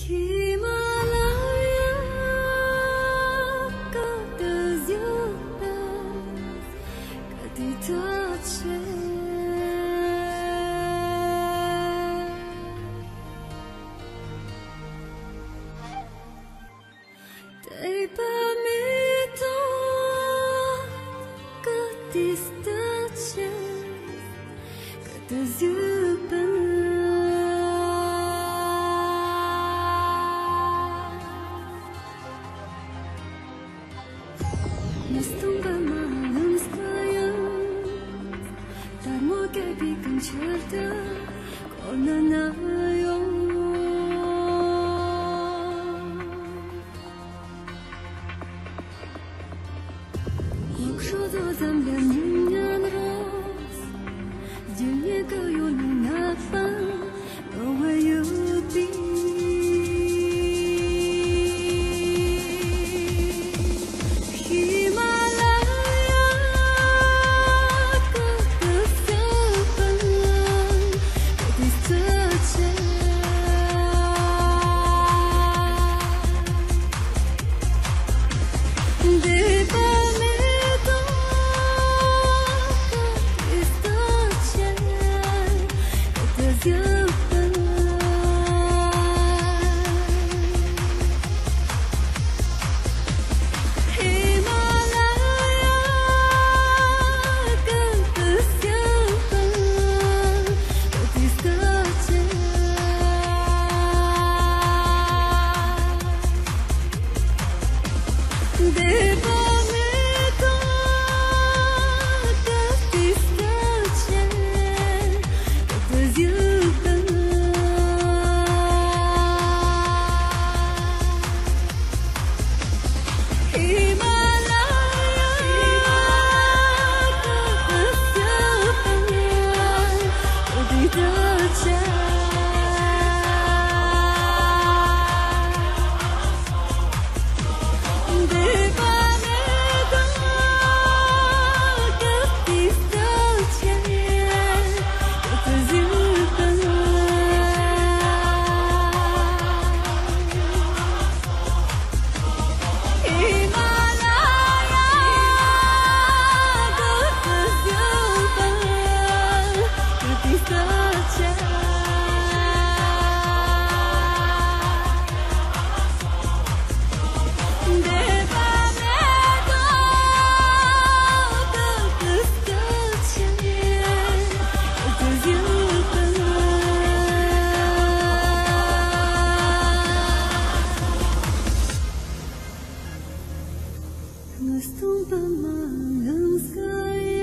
Himalaya có từ giữa đời cả thì thơ che tay ba mi to có tí sta che cả từ giữa bên Наступа малым скаем, дармо кепи кончерта, конанаем. Мокшото замлен ниньян рос, дюне каю нунапан, новая юби. Наступа малым скаем.